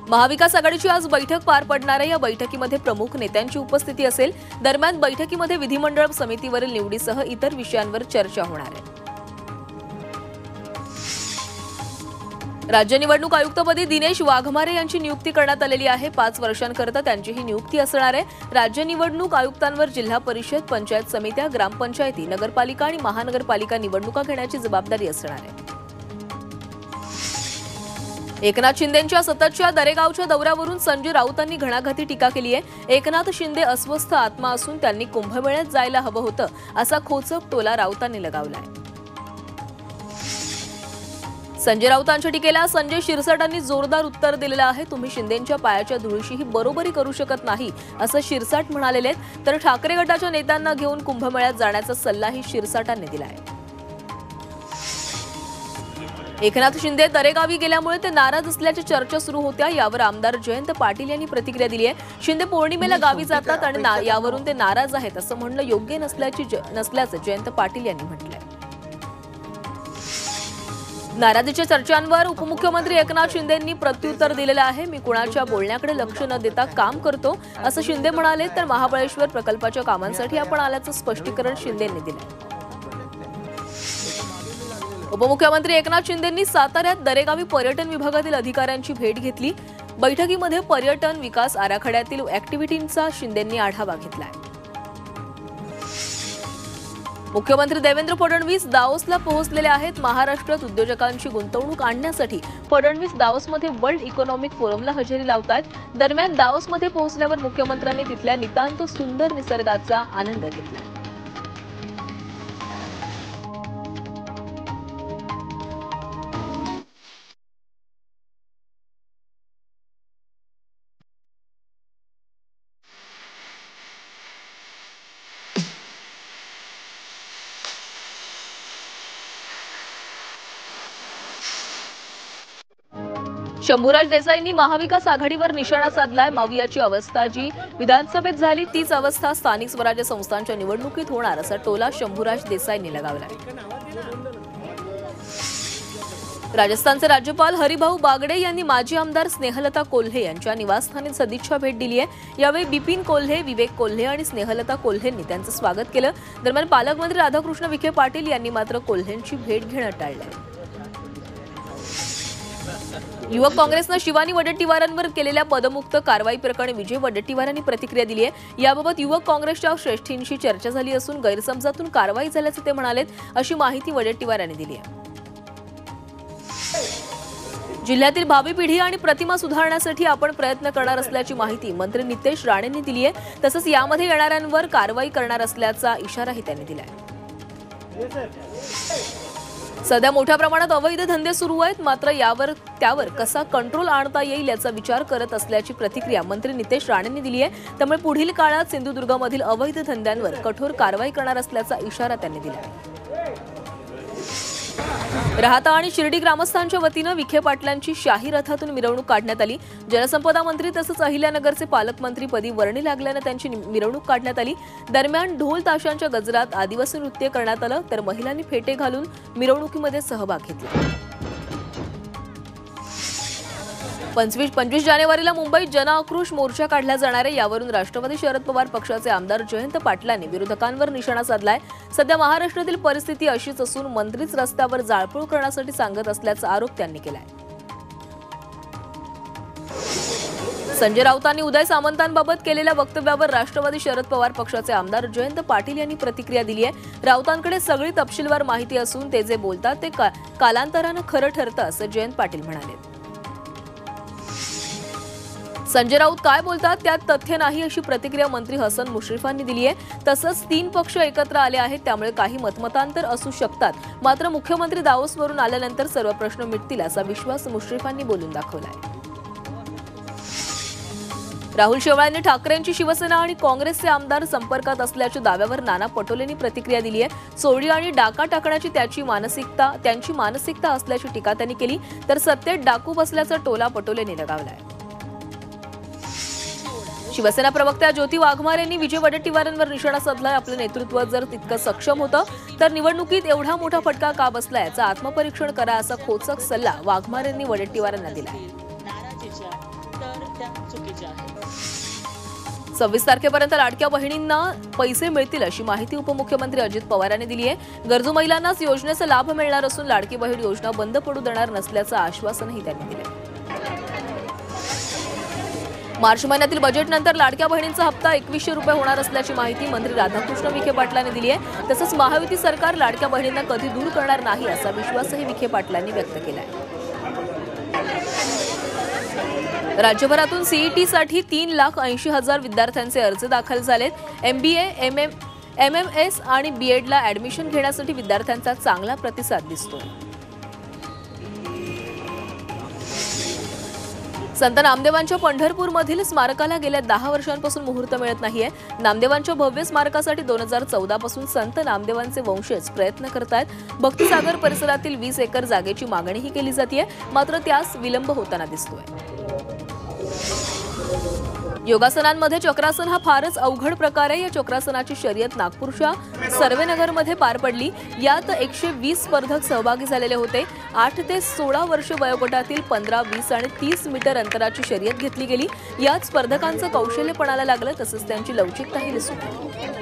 महाविकास आघाडीची आज बैठक पार पडणार आहे। या बैठकीमध्ये प्रमुख नेत्यांची उपस्थिती असेल। दरम्यान बैठकीमध्ये विधिमंडळ समितीवरील निवडीसह इतर विषयांवर चर्चा होणार आहे। राज्य निवडणूक आयुक्तपदी दिनेश वाघमारे यांची नियुक्ती करण्यात आलेली आहे। 5 वर्षांकरता त्यांची ही नियुक्ती असणार आहे। राज्य निवडणूक आयुक्तांवर जिल्हा परिषद, पंचायत समित्या, ग्रामपंचायती, नगरपालिका आणि महानगरपालिका निवडणुका घेण्याची जबाबदारी असणार आहे। एकनाथ शिंदेंच्या सततच्या दरेगावच्या दौऱ्यावरून संजय राऊतांनी घणाघाती टीका केली आहे। एकनाथ शिंदे अस्वस्थ आत्मा असून त्यांनी कुंभमेळ्यात जायला हवं होतं, असा खोचक टोला राऊतांनी लगावलाय। संजय राऊतांच्या टीकेला संजय शिरसाटांनी जोरदार उत्तर दिलेलं आहे। तुम्ही शिंदेंच्या पायाच्या धुळीशी ही बरोबरी करू शकत नाही, असं शिरसाट म्हणालेले आहेत। तर ठाकरे गटाच्या नेत्यांना घेऊन कुंभमेळ्यात जाण्याचा सल्लाही शिरसाटांनी दिला आहे। एकनाथ शिंदे दरेगावी गेल्यामुळे ते नाराज असल्याच्या चर्चा सुरू होत्या। यावर आमदार जयंत पाटील यांनी प्रतिक्रिया दिली आहे। शिंदे पौर्णिमेला गावी जातात आणि यावरून ते नाराज आहेत असं म्हणणं योग्य नसल्याचं जयंत पाटील यांनी म्हटलंय। नाराजीच्या चर्चांवर उपमुख्यमंत्री एकनाथ शिंदेंनी प्रत्युत्तर दिलेलं आहे। मी कुणाच्या बोलण्याकडे लक्ष न देता काम करतो, असं शिंदे म्हणाले। तर महाबळेश्वर प्रकल्पाच्या कामांसाठी आपण आल्याचं स्पष्टीकरण शिंदेंनी दिलं। उपमुख्यमंत्री एकनाथ शिंदेंनी साताऱ्यात दरेगावी पर्यटन विभागातील अधिकाऱ्यांची भेट घेतली। बैठकीमध्ये पर्यटन विकास आराखड्यातील ऍक्टिव्हिटींचा शिंदेंनी आढावा घेतला। मुख्यमंत्री देवेंद्र फडणवीस दाओसला पोहोचलेले आहेत। महाराष्ट्रात उद्योजकांची गुंतवणूक आणण्यासाठी फडणवीस दाओसमध्ये वर्ल्ड इकॉनॉमिक फोरमला हजेरी लावतात। दरम्यान दाओसमध्ये पोहोचल्यावर मुख्यमंत्र्यांनी तिथल्या नितांत सुंदर निसर्गाचा आनंद घेतला। शंभूराज देसाईंनी महाविकास आघाडीवर निशाणा साधलाय। मावियाची अवस्था जी विधानसभेत झाली तीच अवस्था स्थानिक स्वराज्य संस्थांच्या निवडणुकीत होणार, असा टोला शंभूराज देसाईंनी लगावलाय। राजस्थानचे राज्यपाल हरिभाऊ बागडे यांनी माजी आमदार स्नेहलता कोल्हे यांच्या निवासस्थानी सदिच्छा भेट दिली आहे। यावेळी बिपिन कोल्हे, विवेक कोल्हे आणि स्नेहलता कोल्हेंनी त्यांचं स्वागत केलं। दरम्यान पालकमंत्री राधाकृष्ण विखे पाटील यांनी मात्र कोल्हेंची भेट घेणं टाळलंय। युवक काँग्रेसनं शिवानी वडेट्टीवारांवर केलेल्या पदमुक्त कारवाई प्रकरणी विजय वडेट्टीवारांनी प्रतिक्रिया दिली आहे। याबाबत युवक काँग्रेसच्या श्रेष्ठींशी चर्चा झाली असून गैरसमजातून कारवाई झाल्याचं ते म्हणालेत, अशी माहिती वडेट्टीवारांनी दिली आहे। जिल्ह्यातील भावी पिढी आणि प्रतिमा सुधारण्यासाठी आपण प्रयत्न करणार असल्याची माहिती मंत्री नितेश राणेंनी दिली आहे। तसंच यामध्ये येणाऱ्यांवर कारवाई करणार असल्याचा इशाराही त्यांनी दिलाय। सध्या मोठ्या प्रमाणात अवैध धंदे सुरू आहेत, मात्र त्यावर कसा कंट्रोल आणता येईल याचा विचार करत असल्याची प्रतिक्रिया मंत्री नितेश राणेंनी दिली आहे। त्यामुळे पुढील काळात सिंधुदुर्गमधील अवैध धंद्यांवर कठोर कारवाई करणार असल्याचा इशारा त्यांनी दिला। राहाता आणि शिर्डी ग्रामस्थांच्या वतीनं विखे पाटलांची शाही रथातून मिरवणूक काढण्यात आली। जलसंपदा मंत्री तसंच अहिल्यानगरचे पालकमंत्रीपदी वर्णी लागल्यानं त्यांची मिरवणूक काढण्यात आली। दरम्यान ढोल ताशांच्या गजरात आदिवासी नृत्य करण्यात आलं, तर महिलांनी फेटे घालून मिरवणुकीमध्ये सहभाग घेतला। 25 जानेवारीला मुंबईत जनआक्रोश मोर्चा काढला जाणार आहे। यावरून राष्ट्रवादी शरद पवार पक्षाचे आमदार जयंत पाटलांनी विरोधकांवर निशाणा साधलाय। सध्या महाराष्ट्रातील परिस्थिती अशीच असून मंत्रीच रस्त्यावर जाळपोळ करण्यासाठी सांगत असल्याचा आरोप त्यांनी केलाय। संजय राऊतांनी उदय सामंतांबाबत केलेल्या वक्तव्यावर राष्ट्रवादी शरद पवार पक्षाचे आमदार जयंत पाटील यांनी प्रतिक्रिया दिली आहे। राऊतांकडे सगळी तपशीलवार माहिती असून ते जे बोलतात ते कालांतरानं खरं ठरतं, असं जयंत पाटील म्हणाले। संजय राऊत काय बोलतात त्यात तथ्य नाही, अशी प्रतिक्रिया मंत्री हसन मुश्रीफांनी दिली आहे। तसंच 3 पक्ष एकत्र आले आहेत, त्यामुळे काही मतमतांतर असू शकतात, मात्र मुख्यमंत्री दाओसवरून आल्यानंतर सर्व प्रश्न मिटतील, असा विश्वास मुश्रीफांनी बोलून दाखवलाय। राहुल शेवाळेंनी ठाकरेंची शिवसेना आणि काँग्रेसचे आमदार संपर्कात असल्याच्या दाव्यावर नाना पटोलेंनी प्रतिक्रिया दिली आहे। चोरी आणि डाका टाकण्याची त्यांची मानसिकता असल्याची टीका त्यांनी केली, तर सत्तेत डाकू बसल्याचा टोला पटोलेंनी लगावलाय। शिवसेना प्रवक्त्या ज्योती वाघमारे यांनी विजय वडेट्टीवारांवर निशाणा साधलाय। आपलं नेतृत्व जर तितकं सक्षम होतं तर निवडणुकीत एवढा मोठा फटका का बसला याचं आत्मपरीक्षण करा, असा खोचक सल्ला वाघमारे यांनी वडेट्टीवारांना दिला। तर त्या चुकीच्या आहेत. 26 तारखेपर्यंत लाडक्या बहिणींना पैसे मिळतील अशी माहिती उपमुख्यमंत्री अजित पवार यांनी दिली आहे. गरजू महिलांनाच योजनेचा लाभ मिळणार असून लाडकी बहीण योजना बंद पडू देणार नसल्याचं आश्वासनही त्यांनी दिलं. मार्च महिन्यातील बजेटनंतर लाडक्या बहिणींचा हप्ता 2100 रुपये होणार असल्याची माहिती मंत्री राधाकृष्ण विखे पाटलांनी दिली आहे. तसंच महायुती सरकार लाडक्या बहिणींना कधी दूर करणार नाही असा विश्वासही विखे पाटलांनी व्यक्त केला आहे. राज्यभरातून सीईटीसाठी 3,80,000 विद्यार्थ्यांचे अर्ज दाखल झालेत. MBA, MMS आणि BEdला ऍडमिशन घेण्यासाठी विद्यार्थ्यांचा चांगला प्रतिसाद दिसतो. संत नामदेवांच्या पंढरपूरमधील स्मारकाला गेल्या 10 वर्षांपासून मुहूर्त मिळत नाहीये. नामदेवांच्या भव्य स्मारकासाठी 2014 पासून संत नामदेवांचे वंशज प्रयत्न करतायत. भक्तिसागर परिसरातील 20 एकर जागेची मागणीही केली जाते, मात्र त्यास विलंब होताना दिसतोय. योगासनांमध्ये चक्रासन हा फारच अवघड प्रकार आहे. या चक्रासनाची शर्यत नागपूरच्या सर्वेनगरमध्ये पार पडली. यात 120 स्पर्धक सहभागी झालेले होते. 8 ते 16 वर्ष वयोगटातील 15, 20 आणि 30 मीटर अंतराची शर्यत घेतली गेली. यात स्पर्धकांचं कौशल्य पणाला लागलं, तसंच त्यांची लवचिकताही दिसून आली.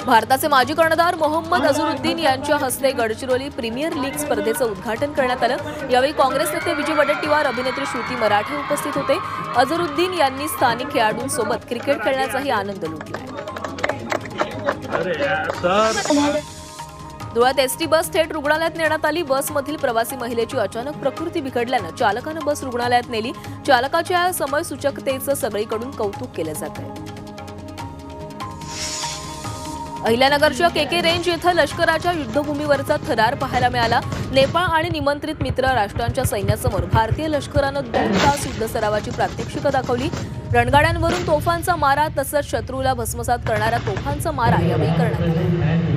भारताचे माजी कर्णधार मोहम्मद अझरुद्दीन यांच्या हस्ते गडचिरोली प्रीमियर लीग स्पर्धेचं उद्घाटन करण्यात आलं. यावेळी काँग्रेस नेते विजय वडेट्टीवार, अभिनेत्री श्रुती मराठे उपस्थित होते. अझरुद्दीन यांनी स्थानिक खेळाडूंसोबत क्रिकेट खेळण्याचाही आनंद लुटला. धुळ्यात एसटी बस थेट रुग्णालयात नेण्यात आली. बसमधील प्रवासी महिलेची अचानक प्रकृती बिघडल्यानं चालकानं बस रुग्णालयात नेली. चालकाच्या समयसूचकतेचं सगळीकडून कौतुक केलं जात आहे. अहिल्यानगरच्या केके रेंज येथे लष्कराच्या युद्धभूमीवरचा थरार पाहायला मिळाला. नेपाळ आणि निमंत्रित मित्र राष्ट्रांच्या सैन्यासमोर भारतीय लष्करानं 2 तास युद्ध सरावाची प्रात्यक्षिकं दाखवली. रणगाड्यांवरून तोफांचा मारा तसंच शत्रूला भस्मसात करणाऱ्या तोफांचा मारा यावेळी करण्यात आला.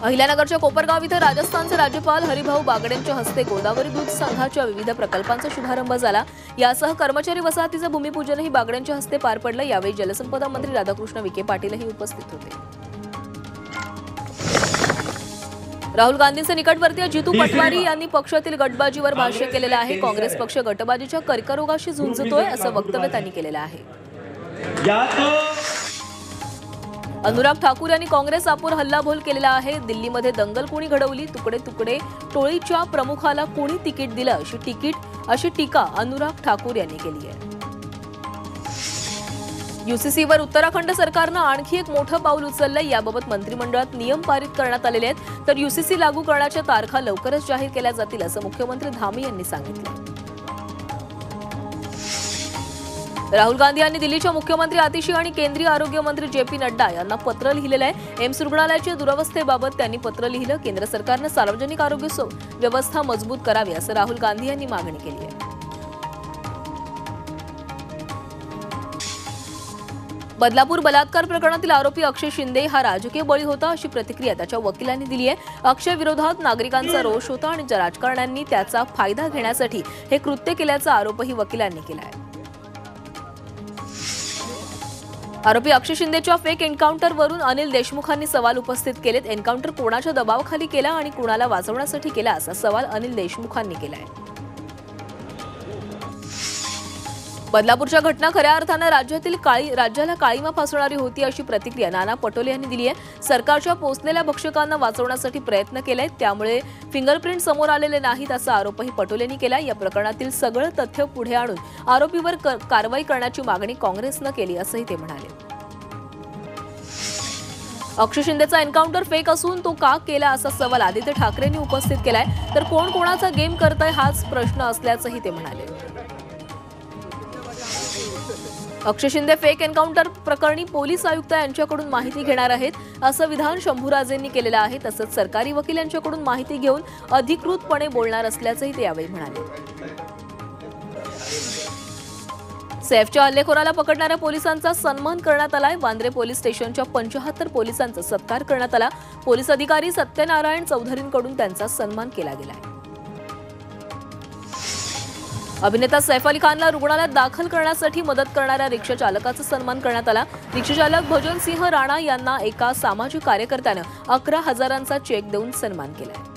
अहिल्यानगरच्या कोपरगाव इथं राजस्थानचे राज्यपाल हरिभाऊ बागडेंच्या हस्ते गोदावरी दूध संघाच्या विविध प्रकल्पांचा शुभारंभ झाला. यासह कर्मचारी वसाहतीचं भूमिपूजनही बागडेंच्या हस्ते पार पडलं. यावेळी जलसंपदा मंत्री राधाकृष्ण विखे पाटीलही उपस्थित होते. राहुल गांधींचे निकटवर्तीय जितू पटवारी यांनी पक्षातील गटबाजीवर भाष्य केलेलं आहे. काँग्रेस पक्ष गटबाजीच्या कर्करोगाशी झुंजतोय असं वक्तव्य त्यांनी केलेलं आहे. अनुराग ठाकूर यांनी काँग्रेस आपोर हल्लाबोल केलेला आहे. दिल्लीमध्ये दंगल कोणी घडवली, तुकडे तुकडे टोळीच्या प्रमुखाला कोणी तिकीट दिलं अशी टीका अनुराग ठाकूर यांनी केली आहे. यूसीसीवर उत्तराखंड सरकारनं आणखी एक मोठं पाऊल उचललंय. याबाबत मंत्रिमंडळात नियम पारित करण्यात आलेले आहेत. तर यूसीसी लागू करण्याच्या तारखा लवकरच जाहीर केल्या जातील असं मुख्यमंत्री धामी यांनी सांगितलं. राहुल गांधी यांनी दिल्लीच्या मुख्यमंत्री आतिशी आणि केंद्रीय आरोग्य मंत्री JP नड्डा यांना पत्र लिहिलेलं आहे. एम्स रुग्णालयाच्या दुरवस्थेबाबत त्यांनी पत्र लिहिलं. केंद्र सरकारनं सार्वजनिक आरोग्य व्यवस्था मजबूत करावी असं राहुल गांधी यांनी मागणी केली आहे. बदलापूर बलात्कार प्रकरणातील आरोपी अक्षय शिंदे हा राजकीय बळी होता अशी प्रतिक्रिया त्याच्या वकिलांनी दिली आहे. अक्षय विरोधात नागरिकांचा रोष होता आणि राजकारण्यांनी त्याचा फायदा घेण्यासाठी हे कृत्य केल्याचा आरोपही वकिलांनी केला आहे. आरोपी अक्षय शिंदेच्या फेक एन्काउंटरवरून अनिल देशमुखांनी सवाल उपस्थित केलेत. एन्काउंटर कोणाच्या दबावाखाली केला आणि कोणाला वाचवण्यासाठी केला असा सवाल अनिल देशमुखांनी केलाय. बदलापूरच्या घटना खऱ्या अर्थानं राज्याला काळीमा फासणारी होती अशी प्रतिक्रिया नाना पटोले यांनी दिली आहे. सरकारच्या पोचलेल्या भक्षकांना वाचवण्यासाठी प्रयत्न केले, त्यामुळे फिंगरप्रिंट समोर आलेले नाहीत असा आरोपही पटोलेंनी केला. या प्रकरणातील सगळं तथ्य पुढे आणून आरोपीवर कारवाई करण्याची मागणी काँग्रेसनं केली असंही ते म्हणाले. अक्षय शिंदेचा एन्काउंटर फेक असून तो का केला असा सवाल आदित्य ठाकरेंनी उपस्थित केलाय. तर कोण कोणाचा गेम करताय हाच प्रश्न असल्याचंही ते म्हणाले. अक्षय शिंदे फेक एन्काउंटर प्रकरणी पोलीस आयुक्त यांच्याकडून माहिती घेणार आहेत असं विधान शंभूराजेंनी केलेलं आहे. तसंच सरकारी वकील यांच्याकडून माहिती घेऊन अधिकृतपणे बोलणार असल्याचंही ते यावेळी म्हणाले. सैफच्या हल्लेखोराला पकडणाऱ्या पोलिसांचा सन्मान करण्यात आलाय. वांद्रे पोलीस स्टेशनच्या 75 पोलिसांचा सत्कार करण्यात आला. पोलीस अधिकारी सत्यनारायण चौधरींकडून त्यांचा सन्मान केला गेलाय. अभिनेता सैफ अली खानला रुग्णालयात दाखल करण्यासाठी मदत करणाऱ्या रिक्षा चालकाचा सन्मान करण्यात आला. रिक्षा चालक भजन सिंह राणा यांना एका सामाजिक कार्यकर्त्यानं 11,000चा चेक देऊन सन्मान केलाय.